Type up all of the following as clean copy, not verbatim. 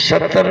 70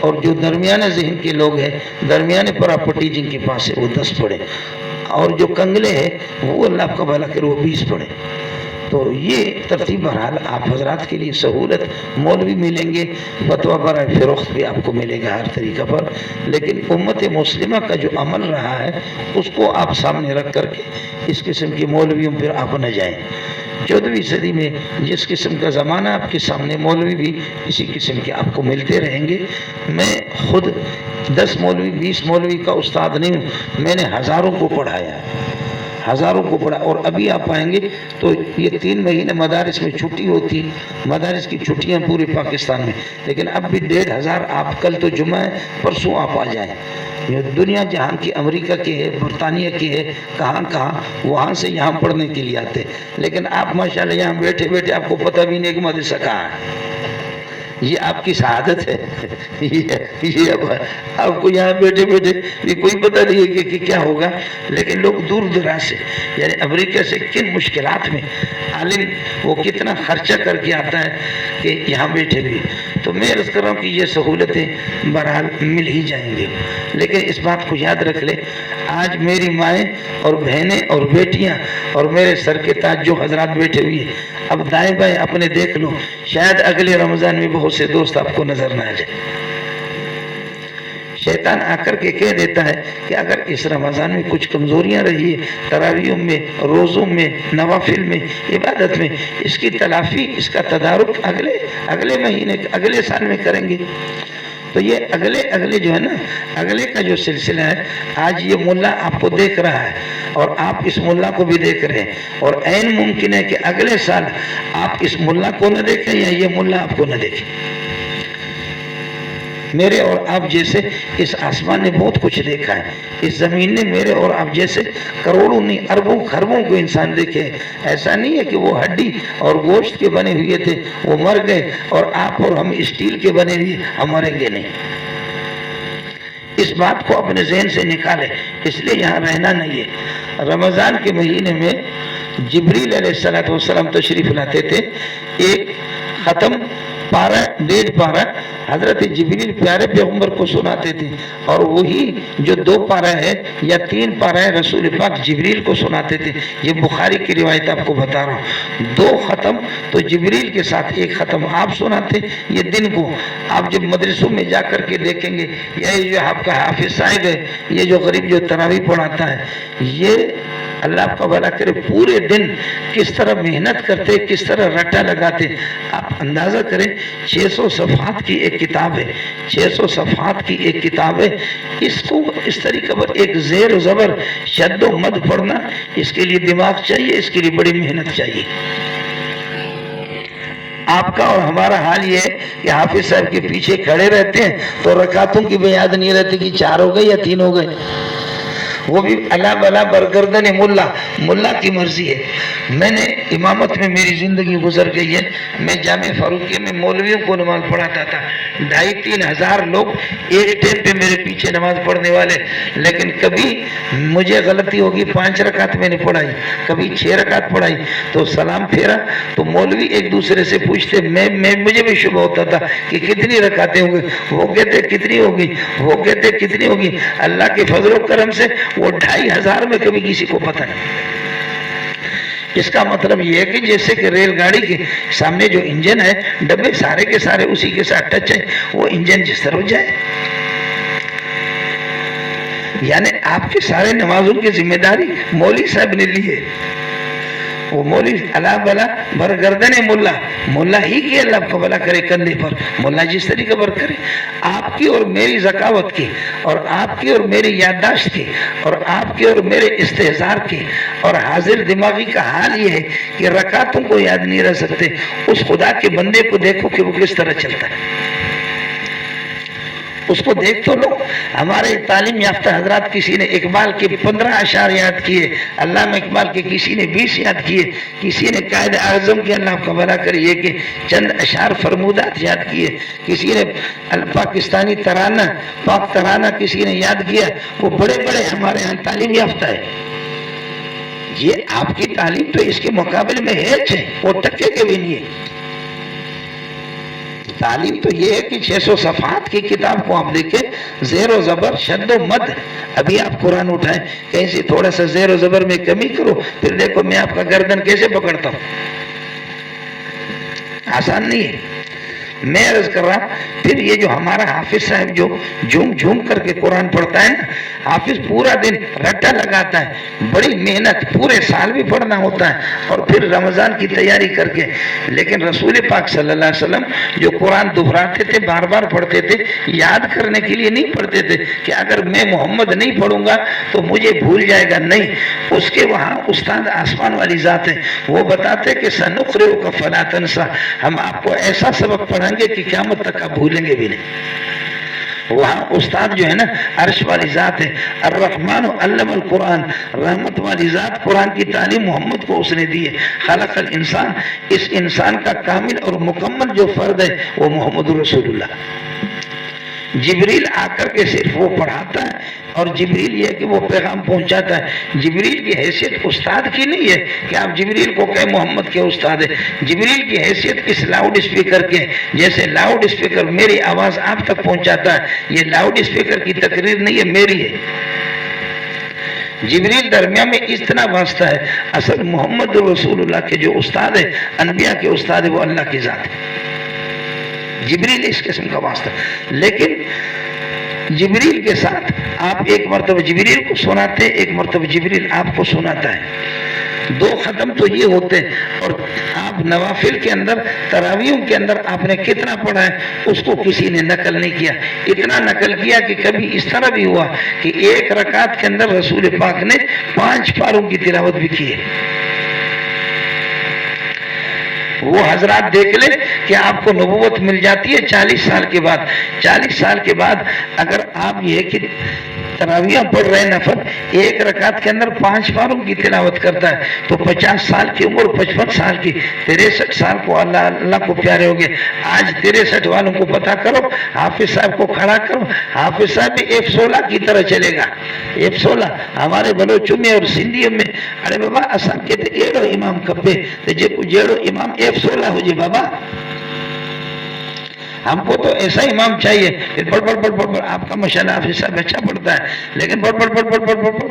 اور جو درمیانے ذہن کے لوگ ہیں، درمیانے پراپرٹی جن کے پاس ہے وہ 10 پڑھیں، اور جو کنگلے ہیں وہ اللہ کا بھلا کرے وہ 20 پڑھیں۔ تو یہ ترتیب بہرحال آپ حضرات کے لیے سہولت، مولوی ملیں گے، فتویٰ برائے فروخت بھی آپ کو ملے گا ہر طریقہ پر، لیکن امت مسلمہ کا جو عمل رہا ہے اس کو آپ سامنے رکھ کر کے اس قسم کے مولویوں پر آپ نہ جائیں۔ 14ویں صدی میں جس قسم کا زمانہ آپ کے سامنے، مولوی بھی اسی قسم کے آپ کو ملتے رہیں گے۔ میں خود 10 مولوی 20 مولوی کا استاد نہیں ہوں، میں نے ہزاروں کو پڑھایا، ہزاروں کو پڑھا، اور ابھی آپ آئیں گے تو یہ 3 مہینے مدارس میں چھٹی ہوتی، مدارس کی چھٹیاں پورے پاکستان میں، لیکن اب بھی 1500 آپ، کل تو جمعہ ہے، پرسوں آپ آ جائیں۔ یہ دنیا جہاں کی، امریکہ کے ہے، برطانیہ کے ہے، کہاں وہاں سے یہاں پڑھنے کے لیے آتے، لیکن آپ ماشاءاللہ یہاں بیٹھے بیٹھے آپ کو پتہ بھی نہیں کہ مدرسہ کہاں ہے۔ یہ آپ کی سعادت ہے، یہ آپ کو یہاں بیٹھے بیٹھے بھی کوئی پتہ نہیں ہے کہ کیا ہوگا، لیکن لوگ دور دراز سے، یعنی امریکہ سے کن مشکلات میں عالم وہ کتنا خرچہ کر کے آتا ہے کہ یہاں بیٹھے بھی۔ تو میں عرض کر رہا ہوں کہ یہ سہولتیں بہرحال مل ہی جائیں گے، لیکن اس بات کو یاد رکھ لیں، آج میری مائیں اور بہنیں اور بیٹیاں اور میرے سر کے تاج جو حضرات بیٹھے ہوئے ہیں، اب دائیں بائیں اپنے دیکھ لو، شاید اگلے رمضان میں بہت سے دوست آپ کو نظر نہ آ جائے۔ شیطان آ کر کے کہہ دیتا ہے کہ اگر اس رمضان میں کچھ کمزوریاں رہی ہے، تراویحوں میں، روزوں میں، نوافل میں، عبادت میں، اس کی تلافی، اس کا تدارک اگلے مہینے، اگلے سال میں کریں گے۔ تو یہ اگلے جو ہے نا، اگلے کا جو سلسلہ ہے، آج یہ ملا آپ کو دیکھ رہا ہے اور آپ اس ملا کو بھی دیکھ رہے ہیں، اور عین ممکن ہے کہ اگلے سال آپ اس ملا کو نہ دیکھیں یا یہ ملا آپ کو نہ دیکھیں۔ میرے اور آپ جیسے اس آسمان نے بہت کچھ دیکھا ہے، اس زمین نے میرے اور آپ جیسے کروڑوں نہیں اربوں خربوں کو انسان دیکھے ہیں۔ ایسا نہیں ہے کہ وہ ہڈی اور گوشت کے بنے ہوئے تھے وہ مر گئے اور آپ اور ہم اسٹیل کے بنے ہوئے ہم مریں گے نہیں۔ اس بات کو اپنے ذہن سے نکالیں، اس لیے یہاں رہنا نہیں ہے۔ رمضان کے مہینے میں جبریل علیہ السلام تشریف لاتے تھے، ایک ختم پارہ 1.5 پارہ حضرت جبریل پیارے پیغمبر کو سناتے تھے، اور وہی جو 2 پارہ ہے یا 3 پارہ ہے رسول پاک جبریل کو سناتے تھے۔ یہ بخاری کی روایت آپ کو بتا رہا ہوں، 2 ختم تو جبریل کے ساتھ 1 ختم آپ سناتے۔ یہ دن کو آپ جب مدرسوں میں جا کر کے دیکھیں گے، یہ جو آپ کا حافظ صاحب ہے، یہ جو غریب جو تراویح پڑھاتا ہے، یہ اللہ آپ کا بھلا کرے پورے دن کس طرح محنت کرتے، کس طرح رٹا لگاتے۔ آپ اندازہ کریں، 600 صفحات کی ایک کتاب ہے، 600 صفحات کی ایک کتاب ہے، اس کو اس طریقے پر ایک زیر و زبر شد و مد پڑھنا، اس کے لیے دماغ چاہیے، اس کے لیے بڑی محنت چاہیے۔ آپ کا اور ہمارا حال یہ ہے کہ حافظ صاحب کے پیچھے کھڑے رہتے ہیں تو رکعتوں کی بھی یاد نہیں رہتی کہ 4 ہو گئے یا 3 ہو گئے، وہ بھی اللہ بلا برگردن ملا کی مرضی ہے۔ میں نے امامت میں میری زندگی گزر گئی ہے، میں جامع فاروقیہ میں مولویوں کو نماز پڑھاتا تھا، 2,500-3 ہزار لوگ ایک ٹائم پہ میرے پیچھے نماز پڑھنے والے، لیکن کبھی مجھے غلطی ہوگی 5 رکعت میں نے پڑھائی، کبھی 6 رکعت پڑھائی، تو سلام پھیرا تو مولوی ایک دوسرے سے پوچھتے، مجھے بھی شبہ ہوتا تھا کہ کتنی رکعتیں ہوں گئی، وہ کہتے کتنی ہوگی، وہ کہتے کتنی ہوگی۔ اللہ کے فضل و کرم سے وہ 2,500 میں کبھی کسی کو پتہ نہیں۔ اس کا مطلب یہ ہے کہ جیسے کہ ریل گاڑی کے سامنے جو انجن ہے، ڈبے سارے کے سارے اسی کے ساتھ ٹچ ہے، وہ انجن جس طرح ہو جائے، یعنی آپ کے سارے نمازوں کی ذمہ داری مولوی صاحب نے لی ہے۔ وہ مولوی اللہ بلا برگردن ملا ہی کی اللہ کو بلا کرے کندھے پر، ملا جس طریقے پر کرے۔ آپ کی اور میری ذکاوت کی، اور آپ کی اور میری یادداشت کی، اور آپ کی اور میرے استحضار کی اور حاضر دماغی کا حال یہ ہے کہ رکعتوں کو یاد نہیں رہ سکتے۔ اس خدا کے بندے کو دیکھو کہ وہ کس طرح چلتا ہے، اس کو دیکھ تو لو۔ ہمارے تعلیم یافتہ حضرات کسی نے اقبال کے 15 اشعار یاد کیے، علامہ اقبال کے کسی نے 20 یاد کیے، کسی نے قائد اعظم کے اللہ کا بھلا کریے کہ چند اشعار فرمودات یاد کیے، کسی نے پاکستانی ترانہ پاک ترانہ کسی نے یاد کیا۔ وہ بڑے بڑے ہمارے ہاں تعلیم یافتہ ہے۔ یہ آپ کی تعلیم تو اس کے مقابلے میں ہے، وہ ٹکے کے بھی نہیں ہے۔ تعلیم تو یہ ہے کہ 600 صفحات کی کتاب کو آپ دیکھیں، زیر و زبر، شد و مد. ابھی آپ قرآن اٹھائیں، کہیں سے تھوڑا سا زیر و زبر میں کمی کرو، پھر دیکھو میں آپ کا گردن کیسے پکڑتا ہوں. آسان نہیں ہے. میں عرض کر رہا، پھر یہ جو ہمارا حافظ صاحب جو جھوم جھوم کر کے قرآن پڑھتا ہے نا، حافظ پورا دن رٹا لگاتا ہے، بڑی محنت، پورے سال بھی پڑھنا ہوتا ہے، اور پھر رمضان کی تیاری کر کے. لیکن رسول پاک صلی اللہ علیہ وسلم جو قرآن دہراتے تھے، بار بار پڑھتے تھے، یاد کرنے کے لیے نہیں پڑھتے تھے کہ اگر میں محمد نہیں پڑھوں گا تو مجھے بھول جائے گا. نہیں، اس کے وہاں استاد آسمان والی ذات ہے، وہ بتاتے کہ سنقرئک فلا تنسى، ہم آپ کو ایسا سبق پڑھائیں گے کہ قیامت تک آپ بھولیں گے بھی نہیں. وہاں استاد جو ہے نا عرش والی ذات ہے. الرحمن علم القرآن، رحمت والی ذات قرآن کی تعلیم محمد کو اس نے دی ہے. خلق الانسان، اس انسان کا کامل اور مکمل جو فرد ہے وہ محمد رسول اللہ. جبریل آ کر کے صرف وہ پڑھاتا ہے، اور جبریل یہ کہ وہ پیغام پہنچاتا ہے. جبریل کی حیثیت استاد کی نہیں ہے کہ آپ جبریل کو کہیں محمد کے استاد ہے. جبریل کی حیثیت اس لاؤڈ اسپیکر کے، جیسے لاؤڈ اسپیکر میری آواز آپ تک پہنچاتا ہے، یہ لاؤڈ اسپیکر کی تقریر نہیں ہے، میری ہے. جبریل درمیان میں اتنا واسطہ ہے. اصل محمد رسول اللہ کے جو استاد ہے، انبیاء کے استاد ہے، وہ اللہ کی ذات ہے. جبریل اس قسم کا واسطہ. لیکن جبریل کے ساتھ آپ ایک مرتبہ جبریل کو سناتے ہیں، ایک مرتبہ جبریل آپ کو سناتا ہے. 2 ختم تو یہ ہوتے ہیں. اور آپ نوافل کے اندر، تراویحوں کے اندر آپ نے کتنا پڑھا ہے اس کو کسی نے نقل نہیں کیا. اتنا نقل کیا کہ کبھی اس طرح بھی ہوا کہ ایک رکعت کے اندر رسول پاک نے 5 پاروں کی تلاوت بھی کی ہے. وہ حضرات دیکھ لیں کہ آپ کو نبوت مل جاتی ہے 40 سال کے بعد. 40 سال کے بعد اگر آپ یہ کہ تراویح پڑھ رہے نفل، ایک رکعت کے اندر 5 پاروں کی تلاوت کرتا ہے، تو 50 سال کی عمر، 55 سال کی، 63 سال کو اللہ کو پیارے ہو گئے. آج 63 والوں کو پتا کرو، حافظ صاحب کو کھڑا کرو، حافظ صاحب بھی F16 کی طرح چلے گا. F16 ہمارے بلوچوں میں اور سندھیوں میں، ارے بابا اصل کہتے ایڑو امام کپے جیڑو امام F16 ہو جی بابا. ہم کو تو ایسا امام چاہیے. پھر بڑھ آپ کا ماشاءاللہ حافظ صاحب اچھا پڑھتا ہے، لیکن بڑھ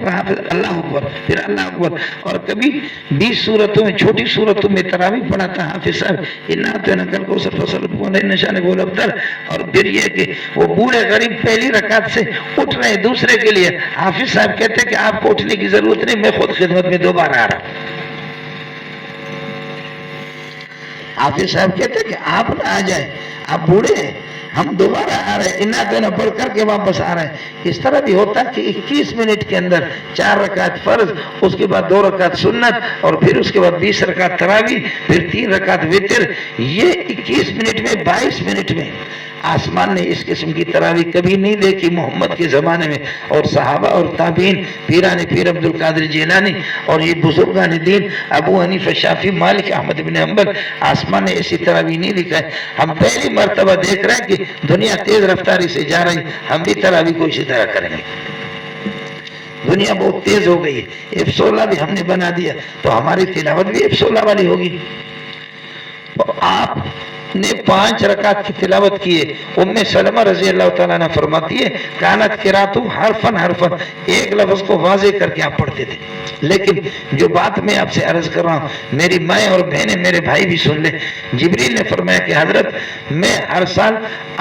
حافظ اللہ اکبر، پھر اللہ اکبر. اور کبھی 20 صورتوں میں، چھوٹی صورتوں میں تراویح پڑھاتا حافظ صاحب، اور پھر یہ کہ وہ بوڑھے غریب پہلی رکعت سے اٹھ رہے ہیں دوسرے کے لیے. حافظ صاحب کہتے ہیں کہ آپ کو اٹھنے کی ضرورت نہیں، میں خود خدمت میں دوبارہ آ رہا ہوں. حافظ صاحب کہتے ہیں کہ آپ نہ آ جائیں، آپ بوڑھے ہیں، ہم دوبارہ آ رہے ہیں، انا دینا پڑھ کر کے واپس آ رہے ہیں. اس طرح بھی ہوتا ہے کہ 21 منٹ کے اندر 4 رکعت فرض، اس کے بعد 2 رکعت سنت، اور پھر اس کے بعد 20 رکعت تراویح، پھر 3 رکعت وتر. یہ 21 منٹ میں، 22 منٹ میں آسمان نے اس قسم کی تراویح کبھی نہیں دیکھی محمد کے زمانے میں. اور صحابہ اور تابعین، پیران پیر عبد القادر جیلانی اور یہ بزرگان دین ابو حنیفہ، شافعی، مالک، احمد بن حنبل، آسمان نے ایسی تراویح نہیں دکھائی. ہم پہلی مرتبہ دیکھ رہے ہیں کہ دنیا تیز رفتاری سے جا رہی، ہم بھی تراویح کو اسی طرح کریں گے. دنیا بہت تیز ہو گئی ہے، F16 بھی ہم نے بنا دیا، تو ہماری تلاوت بھی F16 والی ہوگی. آپ نے 5 رکعت کی تلاوت کی ہے. ام سلمہ رضی اللہ تعالیٰ عنہ فرماتی ہے کانت قراتو حرفن حرفن، ایک لفظ کو واضح کر کے آپ پڑھتے تھے. لیکن جو بات میں آپ سے عرض کر رہا ہوں، میری مائیں اور بہنیں، میرے بھائی بھی سن لیں. جبریل نے فرمایا کہ حضرت میں ہر سال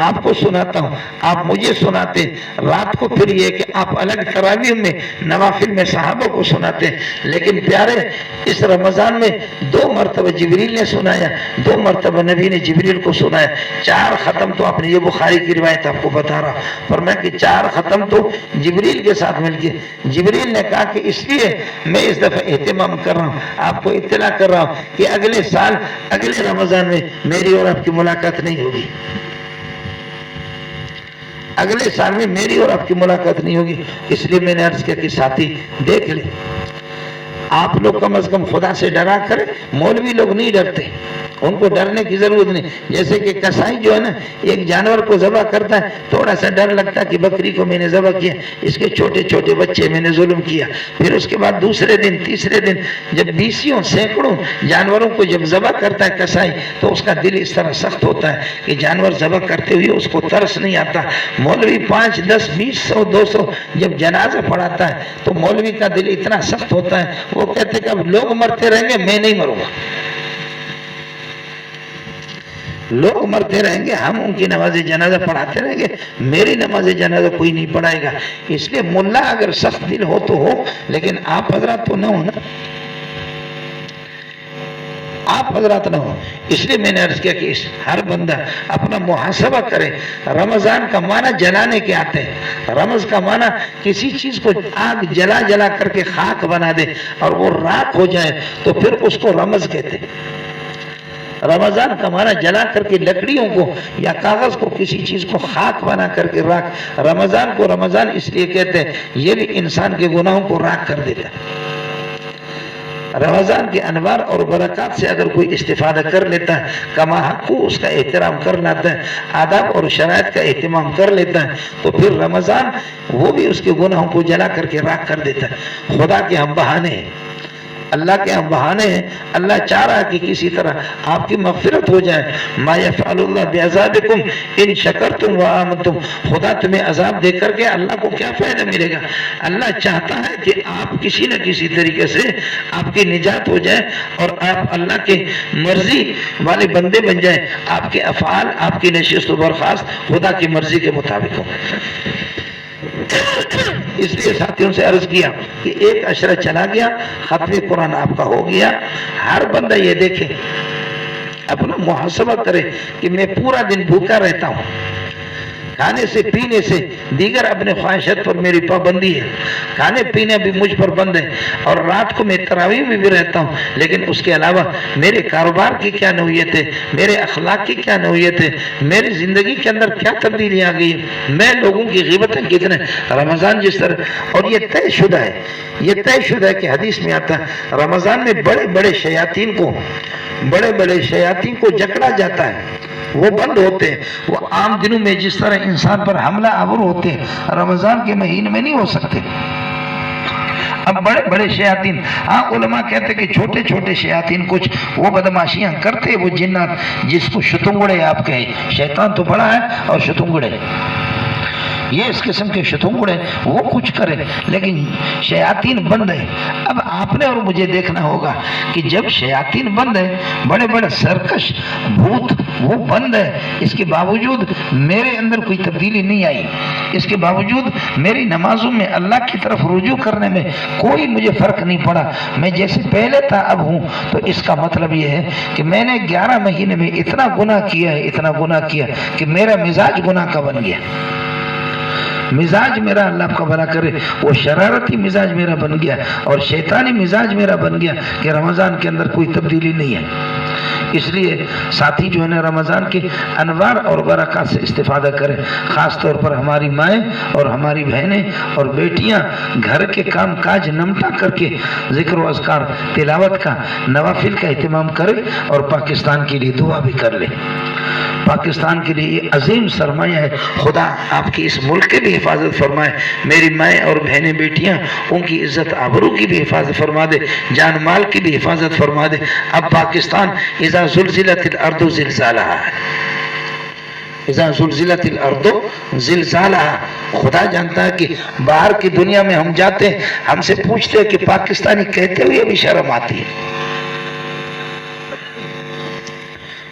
آپ کو سناتا ہوں، آپ مجھے سناتے ہیں. رات کو پھر یہ کہ آپ الگ تراویح میں، نوافل میں صحابہ کو سناتے ہیں. لیکن پیارے اس رمضان میں 2 مرتبہ جبریل نے سنایا، 2 مرتبہ نبی نے جبریل کو سنایا. 4 ختم تو آپ نے، یہ بخاری کی روایت آپ کو بتا رہا ہوں، فرمایا کہ 4 ختم تو جبریل کے ساتھ مل کے. جبریل نے کہا کہ اس لیے میں اس دفعہ اہتمام کر رہا ہوں، آپ کو اطلاع کر رہا ہوں کہ اگلے سال، اگلے رمضان میں میری اور آپ کی ملاقات نہیں ہوگی. اگلے سال میں میری اور آپ کی ملاقات نہیں ہوگی. اس لیے میں نے عرض کیا کہ ساتھی دیکھ لیں، آپ لوگ کم از کم خدا سے ڈرا کریں. مولوی لوگ نہیں ڈرتے, ان کو ڈرنے کی ضرورت نہیں. جیسے کہ کسائی جو ہے نا ایک جانور کو ذبح کرتا ہے, تھوڑا سا ڈر لگتا ہے کہ بکری کو میں نے ذبح کیا, اس کے چھوٹے چھوٹے بچے میں نے ظلم کیا. پھر اس کے بعد دوسرے دن تیسرے دن جب بیسیوں سینکڑوں جانوروں کو جب ذبح کرتا ہے کسائی, تو اس کا دل اس طرح سخت ہوتا ہے کہ جانور ذبح کرتے ہوئے اس کو ترس نہیں آتا. مولوی 5, 10, 20, 100, 200 جب جنازہ پڑھاتا ہے تو مولوی کا دل اتنا سخت ہوتا ہے, وہ کہتے کہ اب لوگ مرتے رہیں گے, میں نہیں مروں گا. لوگ مرتے رہیں گے, ہم ان کی نماز جنازہ پڑھاتے رہیں گے, میری نماز جنازہ کوئی نہیں پڑھائے گا. اس لیے ملا اگر سخت دل ہو تو ہو, لیکن آپ حضرات تو نہ ہو نا, آپ حضرات نہ ہو. اس لیے میں نے عرض کیا کہ ہر بندہ اپنا محاسبہ کرے. رمضان کا معنی جلانے کے آتے ہیں. رمض کا معنی کسی چیز کو آگ جلا جلا کر کے خاک بنا دے اور وہ راکھ ہو جائے تو پھر اس کو رمض کہتے ہیں. رمضان کا معنی جلا کر کے لکڑیوں کو یا کاغذ کو کسی چیز کو خاک بنا کر کے راکھ. رمضان کو رمضان اس لیے کہتے ہیں, یہ بھی انسان کے گناہوں کو راکھ کر دیتا ہے. رمضان کے انوار اور برکات سے اگر کوئی استفادہ کر لیتا ہے, کما حق کو اس کا احترام کر لیتا ہے, آداب اور شرائط کا اہتمام کر لیتا ہے, تو پھر رمضان وہ بھی اس کے گناہوں کو جلا کر کے راکھ کر دیتا ہے. خدا کے ہم بہانے ہیں, اللہ کے ہم بہانے ہیں. اللہ چاہ رہا ہے کہ کسی طرح آپ کی مغفرت ہو جائے. ما یفعل اللہ بعذابکم ان شکرتم وآمنتم. خدا تمہیں عذاب دے کر کے اللہ کو کیا فائدہ ملے گا؟ اللہ چاہتا ہے کہ آپ کسی نہ کسی طریقے سے آپ کی نجات ہو جائے اور آپ اللہ کی مرضی والے بندے بن جائیں. آپ کے افعال, آپ کی نشست و برخاست خدا کی مرضی کے مطابق ہوں. اس لیے ساتھیوں سے عرض کیا کہ ایک عشرہ چلا گیا, ختم قرآن آپ کا ہو گیا. ہر بندہ یہ دیکھے, اپنا محاسبہ کرے کہ میں پورا دن بھوکا رہتا ہوں, کھانے سے پینے سے دیگر اپنے خواہشات پر میری پابندی ہے, کھانے پینے بھی مجھ پر بند ہے, اور رات کو میں تراویح میں بھی رہتا ہوں, لیکن اس کے علاوہ میرے کاروبار کی کیا نوعیت ہے, میرے اخلاق کی کیا نوعیت ہے, میری زندگی کے اندر کیا تبدیلی آ گئی ہے, میں لوگوں کی غیبتیں کتنے. رمضان جس طرح, اور یہ طے شدہ ہے, یہ طے شدہ ہے کہ حدیث میں آتا ہے رمضان میں بڑے بڑے شیاطین کو جکڑا جاتا ہے, وہ بند ہوتے ہیں. وہ عام دنوں میں جس طرح انسان پر حملہ آور ہوتے ہیں, رمضان کے مہینے میں نہیں ہو سکتے. اب بڑے شیاطین, ہاں علماء کہتے ہیں کہ چھوٹے چھوٹے شیاطین کچھ وہ بدماشیاں کرتے, وہ جنات جس کو شتنگڑے آپ کہیں. شیطان تو بڑا ہے اور شتنگڑے, یہ اس قسم کے شتنگڑے وہ کچھ کرے, لیکن شیاطین بند ہے. اب آپ نے اور مجھے دیکھنا ہوگا کہ جب شیاطین بند ہے, بڑے سرکش بھوت وہ بند ہے, اس کے باوجود میرے اندر کوئی تبدیلی نہیں آئی, اس کے باوجود میری نمازوں میں اللہ کی طرف رجوع کرنے میں کوئی مجھے فرق نہیں پڑا. میں جیسے پہلے تھا اب ہوں. تو اس کا مطلب یہ ہے کہ میں نے 11 مہینے میں اتنا گناہ کیا کہ میرا مزاج گناہ کا بن گیا. مزاج میرا, اللہ کا بھلا کرے, وہ شرارتی مزاج میرا بن گیا اور شیطانی مزاج میرا بن گیا کہ رمضان کے اندر کوئی تبدیلی نہیں ہے. اس لیے ساتھی جو ہے نا رمضان کے انوار اور برکات سے استفادہ کریں. خاص طور پر ہماری مائیں اور ہماری بہنیں اور بیٹیاں گھر کے کام کاج نمٹا کر کے ذکر و اذکار, تلاوت کا, نوافل کا اہتمام کریں اور پاکستان کے لیے دعا بھی کر لیں. پاکستان کے لیے یہ عظیم سرمایہ ہے. خدا آپ کی اس ملک کی بھی حفاظت فرمائے. میری مائیں اور بہنیں بیٹیاں, ان کی عزت آبرو کی بھی حفاظت فرما دے, جان مال کی بھی حفاظت فرما دے. اب پاکستان اذا زلزلت الارض زلزالہا ہے, اذا زلزلت الارض زلزالہا. خدا جانتا ہے کہ باہر کی دنیا میں ہم جاتے ہیں, ہم سے پوچھتے ہیں کہ پاکستانی کہتے ہوئے بھی شرم آتی ہے.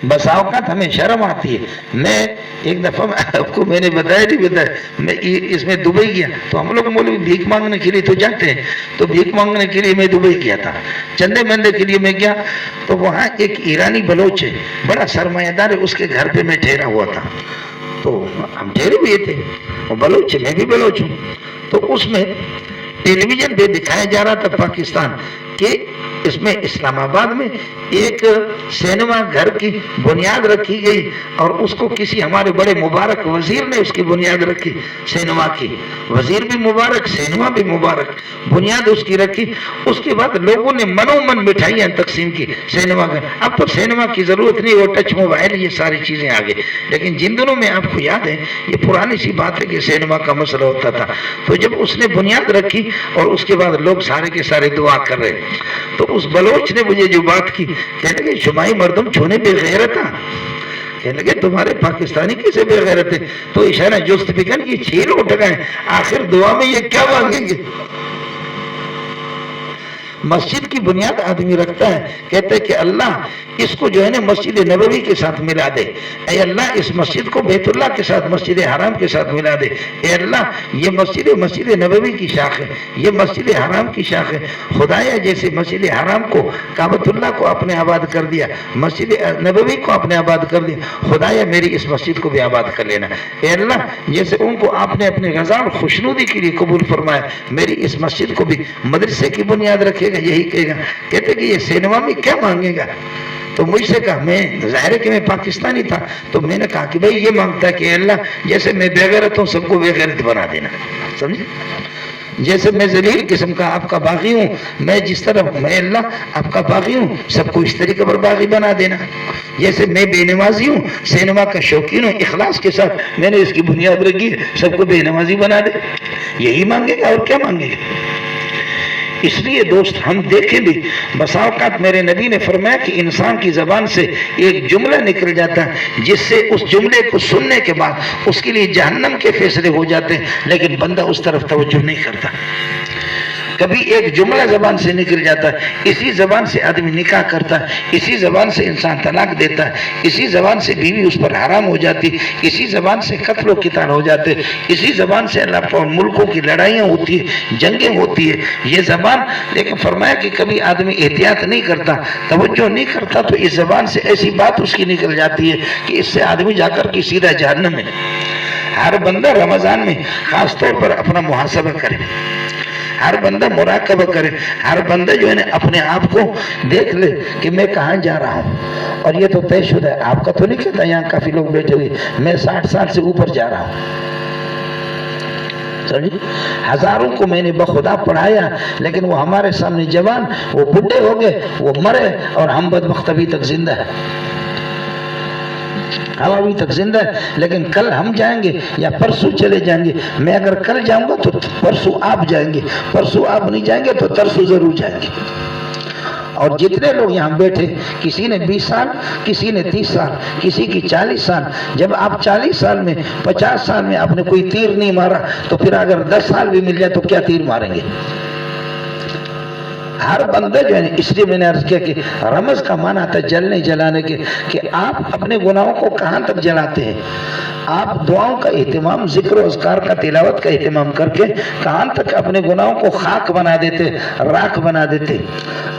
بس اوقات ہمیں شرم آتی ہے. میں ایک دفعہ آپ کو میں نے بتایا, میں اس میں دبئی گیا تو ہم لوگ مولوی بھیک مانگنے کے لیے تو جاتے ہیں, تو بھیک مانگنے کے لیے میں دبئی گیا تھا, چندے بندے کے لیے میں گیا. تو وہاں ایک ایرانی بلوچ ہے, بڑا سرمایہ دار ہے, اس کے گھر پہ میں ٹھہرا ہوا تھا. تو ہم ٹھہرے ہوئے تھے, وہ بلوچ ہے, میں بھی بلوچ ہوں. تو اس میں ٹیلی ویژن پہ دکھایا جا رہا تھا پاکستان کہ اس میں اسلام آباد میں ایک سینما گھر کی بنیاد رکھی گئی اور اس کو کسی ہمارے بڑے مبارک وزیر نے اس کی بنیاد رکھی سینما کی. وزیر بھی مبارک، سینما بھی مبارک، بنیاد اس کی رکھی. اس کے بعد لوگوں نے منو من مٹھائیاں تقسیم کی سینما گھر. اب تو سینما کی ضرورت نہیں، وہ ٹچ موبائل یہ ساری چیزیں آ گئی. لیکن جن دنوں میں آپ کو یاد ہے یہ پرانی سی بات ہے کہ سینما کا مسئلہ ہوتا تھا. تو جب اس نے بنیاد رکھی اور اس کے بعد لوگ سارے کے سارے دعا کر رہے، تو اس بلوچ نے مجھے جو بات کی، کہنے لگے شمائی مردم چھونے بے غیرت تھا. کہنے لگے تمہارے پاکستانی کیسے بے غیرت ہے؟ تو اشارہ جست بکن یہ چھیل اٹھ گئے، آخر دعا میں یہ کیا مانگیں گے؟ مسجد کی بنیاد آدمی رکھتا ہے، کہتا ہے کہ اللہ اس کو جو ہے نا مسجد نبوی کے ساتھ ملا دے. اے اللہ اس مسجد کو بیت اللہ کے ساتھ، مسجد حرام کے ساتھ ملا دے. اے اللہ یہ مسجد نبوی کی شاخ ہے، یہ مسجد حرام کی شاخ ہے. خدایا جیسے مسجد حرام کو کعبۃ اللہ کو آپ نے آباد کر دیا، مسجد نبوی کو آپ نے آباد کر دیا، خدایا میری اس مسجد کو بھی آباد کر لینا. اے اللہ جیسے ان کو آپ نے اپنے رضا اور خوشنودی کے لیے قبول فرمایا، میری اس مسجد کو بھی مدرسے کی بنیاد رکھے گا. یہی کہے گا. کہتے کہ یہ سینما میں کیا مانگے گا؟ تو مجھ سے کہا، میں ظاہر ہے کہ میں پاکستانی تھا، تو میں نے کہا کہ بھائی یہ مانگتا ہے کہ اللہ جیسے میں بے غیرت ہوں سب کو بے غیرت بنا دینا. سمجھے؟ جیسے میں ذلیل قسم کا آپ کا باغی ہوں، میں جس طرح میں اللہ آپ کا باغی ہوں سب کو اس طریقے پر باغی بنا دینا. جیسے میں بے نمازی ہوں، سینما کا شوقین ہوں، اخلاص کے ساتھ میں نے اس کی بنیاد رکھی ہے، سب کو بے نمازی بنا دے. یہی مانگے گا اور کیا مانگے گا؟ اس لیے دوست ہم دیکھیں بھی بسا اوقات میرے نبی نے فرمایا کہ انسان کی زبان سے ایک جملہ نکل جاتا ہے جس سے اس جملے کو سننے کے بعد اس کے لیے جہنم کے فیصلے ہو جاتے ہیں، لیکن بندہ اس طرف توجہ نہیں کرتا. کبھی ایک جملہ زبان سے نکل جاتا ہے، اسی زبان سے آدمی نکاح کرتا ہے، اسی زبان سے انسان طلاق دیتا ہے، اسی زبان سے بیوی اس پر حرام ہو جاتی، اسی زبان سے قتل و قتال ہو جاتے، اسی زبان سے اللہ پر ملکوں کی لڑائیاں ہوتی ہیں، جنگیں ہوتی ہیں. یہ زبان لیکن فرمایا کہ کبھی آدمی احتیاط نہیں کرتا، توجہ نہیں کرتا، تو اس زبان سے ایسی بات اس کی نکل جاتی ہے کہ اس سے آدمی جا کر کے سیدھا جہنم ہے. ہر بندہ رمضان میں خاص طور پر اپنا محاسبہ کرے، ہر بندہ مراقبہ کرے، ہر بندہ جو ہے نا اپنے آپ کو دیکھ لے کہ میں کہاں جا رہا ہوں. اور یہ تو طے شدہ ہے، آپ کا تو نہیں کہتا یہاں کافی لوگ بیٹھے ہوئے میں 60 سال سے اوپر جا رہا ہوں. ہزاروں کو میں نے بخدا پڑھایا، لیکن وہ ہمارے سامنے جوان، وہ بڈھے ہو گئے، وہ مرے، اور ہم بدبخت ابھی تک زندہ ہے. ہم ابھی تک زندہ ہے، لیکن کل ہم جائیں گے یا پرسوں چلے جائیں گے. میں اگر کل جاؤں گا تو پرسوں آپ جائیں گے، پرسوں آپ نہیں جائیں گے تو ترسوں ضرور جائیں گے. اور جتنے لوگ یہاں بیٹھے، کسی نے 20 سال، کسی نے 30 سال، کسی کی 40 سال. جب آپ 40 سال میں 50 سال میں آپ نے کوئی تیر نہیں مارا تو پھر اگر 10 سال بھی مل جائے تو کیا تیر ماریں گے؟ ہر بندہ جو ہے، اس لیے میں نے عرض کیا کہ رمض کا معنی آتا ہے جلنے جلانے کے، کہ آپ اپنے گناہوں کو کہاں تک جلاتے ہیں. آپ دعاؤں کا اہتمام، ذکر و اذکار کا، تلاوت کا اہتمام کر کے کہاں تک اپنے گناہوں کو خاک بنا دیتے، راکھ بنا دیتے.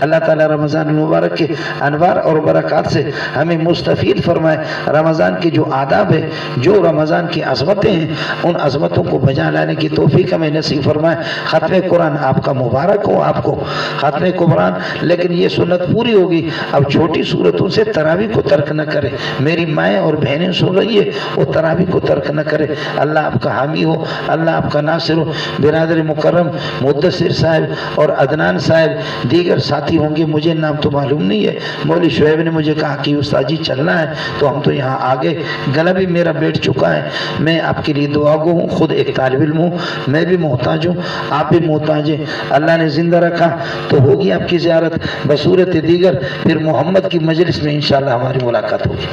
اللہ تعالیٰ رمضان المبارک کے انوار اور برکات سے ہمیں مستفید فرمائے. رمضان کے جو آداب ہے، جو رمضان کی عظمتیں ہیں، ان عظمتوں کو بجا لانے کی توفیق ہمیں نصیب فرمائے. ختم قرآن آپ کا مبارک ہو، آپ کو ختم قرآن. لیکن یہ سنت پوری ہوگی، اب چھوٹی صورتوں سے تراویح کو ترک نہ کرے. میری مائیں اور بہنیں سن رہی ہے، وہ تراویح کو ترک نہ کرے. اللہ آپ کا حامی ہو، اللہ آپ کا ناصر ہو. برادر مکرم مدثر صاحب اور عدنان صاحب، دیگر ساتھی ہوں گے، مجھے نام تو معلوم نہیں ہے. مولوی شعیب نے مجھے کہا کہ استاد جی چلنا ہے، تو ہم تو یہاں آگے، گلا بھی میرا بیٹھ چکا ہے. میں آپ کے لیے دعا گو ہوں، خود ایک طالب علم ہوں، میں بھی محتاج ہوں، آپ بھی محتاج ہیں. اللہ نے زندہ رکھا تو ہوگی آپ کی زیارت. بصورت دیگر پھر محمد کی مجلس میں انشاءاللہ ہماری ملاقات ہوگی.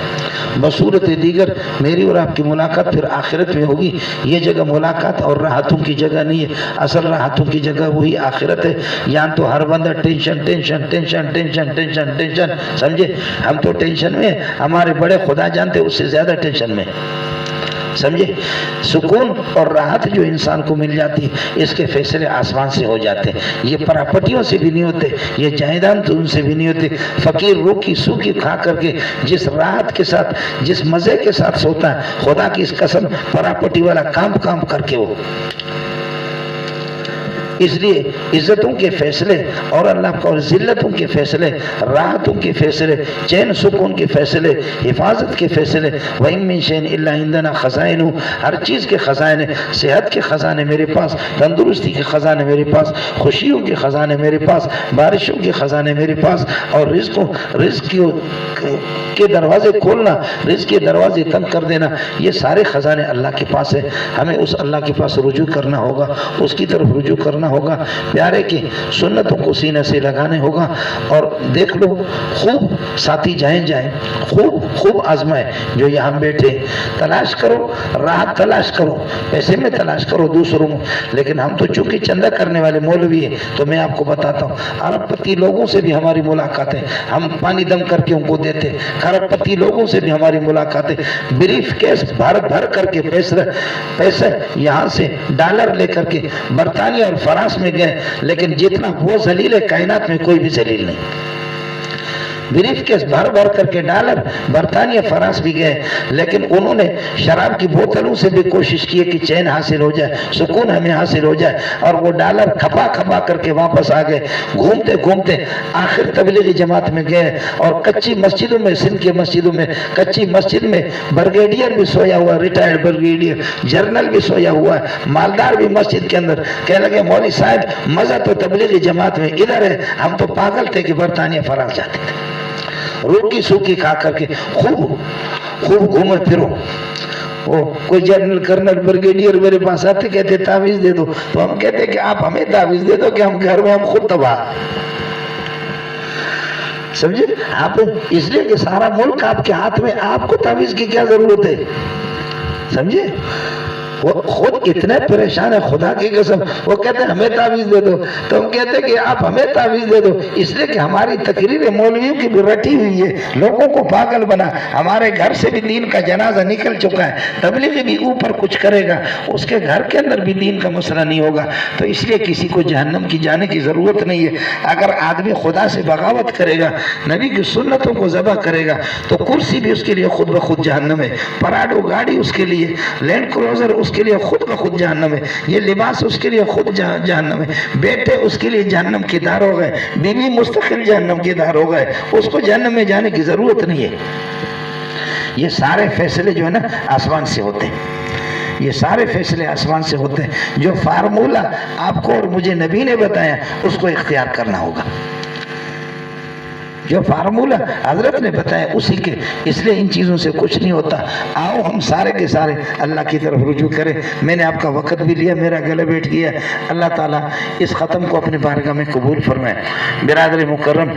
بصورت دیگر میری اور آپ کی ملاقات پھر آخرت میں ہوگی. یہ جگہ ملاقات اور راحتوں کی جگہ نہیں ہے، اصل راحتوں کی جگہ وہی آخرت ہے. یہاں تو ہر بندہ tension tension tension tension tension tension, سمجھے؟ ہم تو ٹینشن میں، ہمارے بڑے خدا جانتے اس سے زیادہ ٹینشن میں، سمجھے؟ سکون اور راحت جو انسان کو مل جاتی ہے، اس کے فیصلے آسمان سے ہو جاتے ہیں. یہ پراپرٹیوں سے بھی نہیں ہوتے، یہ جائیداد تو ان سے بھی نہیں ہوتے. فقیر روکی سوکی کھا کر کے جس راحت کے ساتھ، جس مزے کے ساتھ سوتا ہے، خدا کی اس قسم پراپرٹی والا کام کر کے وہ اس لیے عزتوں کے فیصلے اور اللہ کا ذلتوں کے فیصلے، راحتوں کے فیصلے، چین سکون کے فیصلے، حفاظت کے فیصلے، وَإِن مِّن شَيْءٍ إِلَّا عِندَنَا خَزَائِنُهُ، ہر چیز کے خزانے، صحت کے خزانے میرے پاس، تندرستی کے خزانے میرے پاس، خوشیوں کے خزانے میرے پاس، بارشوں کے خزانے میرے پاس، اور رزق کے دروازے کھولنا، رزق کے دروازے تنگ کر دینا، یہ سارے خزانے اللہ کے پاس ہے۔ ہمیں اس اللہ کے پاس رجوع کرنا ہوگا، اس کی طرف رجوع کرنا ہوگا، پیارے کی سنتوں کو سینے سے لگانے ہوگا۔ اور دیکھ لو، خوب ساتھی جائیں خوب آزمائے جو یہاں بیٹھے، تلاش کرو، راحت تلاش کرو، پیسے میں تلاش کرو دوسروں میں، لیکن ہم تو چونکہ چندہ کرنے والے مولوی ہیں تو میں آپ کو بتاتا ہوں، ارب پتی لوگوں سے بھی ہماری ملاقاتیں، ہم پانی دم کر کے ان کو دیتے، کھرب پتی لوگوں سے بھی ہماری ملاقاتیں، بریف کیس بھر کر کے پیسے یہاں سے ڈالر لے کر کے برطانیہ اور فرانس میں گئے، لیکن جتنا وہ ذلیل ہے کائنات میں کوئی بھی ذلیل نہیں۔ بریف کیس بھر کر کے ڈالر برطانیہ فرانس بھی گئے، لیکن انہوں نے شراب کی بوتلوں سے بھی کوشش کی کہ چین حاصل ہو جائے، سکون ہمیں حاصل ہو جائے، اور وہ ڈالر کھپا کر کے واپس آ گئے، گھومتے آخر تبلیغی جماعت میں گئے، اور کچی مسجدوں میں، سندھ کے مسجدوں میں، کچی مسجد میں بریگیڈیئر بھی سویا ہوا، ریٹائرڈ بریگیڈیئر، جرنل بھی سویا ہوا ہے، مالدار بھی مسجد کے اندر، کہنے لگے مولوی صاحب مزہ تو تبلیغی جماعت میں ادھر ہے، ہم تو پاگل تھے کہ برطانیہ فرانس جاتے تھے۔ روٹی سوکھی کھا کر کے خوب گھومے پھرو۔ وہ کوئی جنرل کرنل بریگیڈیئر میرے پاس آتے کہتے تعویذ دے دو، تو ہم کہتے کہ آپ ہمیں تعویذ دے دو کہ ہم گھر میں ہم خود تباہ، سمجھے آپ، اس لیے کہ سارا ملک آپ کے ہاتھ میں، آپ کو تعویذ کی کیا ضرورت ہے، سمجھے؟ وہ خود اتنے پریشان ہے، خدا کی قسم، وہ کہتے ہیں ہمیں تعویذ دے دو، تو ہم کہتے ہیں کہ آپ ہمیں تعویذ دے دو، اس لیے کہ ہماری تقریر مولویوں کی بھی رٹی ہوئی ہے، لوگوں کو پاگل بنا، ہمارے گھر سے بھی دین کا جنازہ نکل چکا ہے، تبلیغی بھی اوپر کچھ کرے گا، اس کے گھر کے اندر بھی دین کا مسئلہ نہیں ہوگا، تو اس لیے کسی کو جہنم کی جانے کی ضرورت نہیں ہے۔ اگر آدمی خدا سے بغاوت کرے گا، نبی کی سنتوں کو ذبح کرے گا، تو کرسی بھی اس کے لیے خود بخود جہنم ہے، پراڈو گاڑی اس کے لیے، لینڈ کروزر اس کے لیے خود بخود جہنم ہے، یہ لباس اس کے لیے خود جہنم ہے، بیٹے اس کے لیے جہنم کے دار ہو گئے، بیوی مستقل جہنم کے دار ہو گئے، اس کو جہنم میں جانے کی ضرورت نہیں ہے۔ یہ سارے فیصلے جو ہے نا آسمان سے ہوتے ہیں، یہ سارے فیصلے آسمان سے ہوتے ہیں، جو فارمولہ آپ کو اور مجھے نبی نے بتایا اس کو اختیار کرنا ہوگا، جو فارمولہ حضرت نے بتایا اسی کے، اس لیے ان چیزوں سے کچھ نہیں ہوتا۔ آؤ ہم سارے کے سارے اللہ کی طرف رجوع کریں۔ میں نے آپ کا وقت بھی لیا، میرا گلے بیٹھ گیا، اللہ تعالیٰ اس ختم کو اپنے بارگاہ میں قبول فرمائے۔ برادر مکرم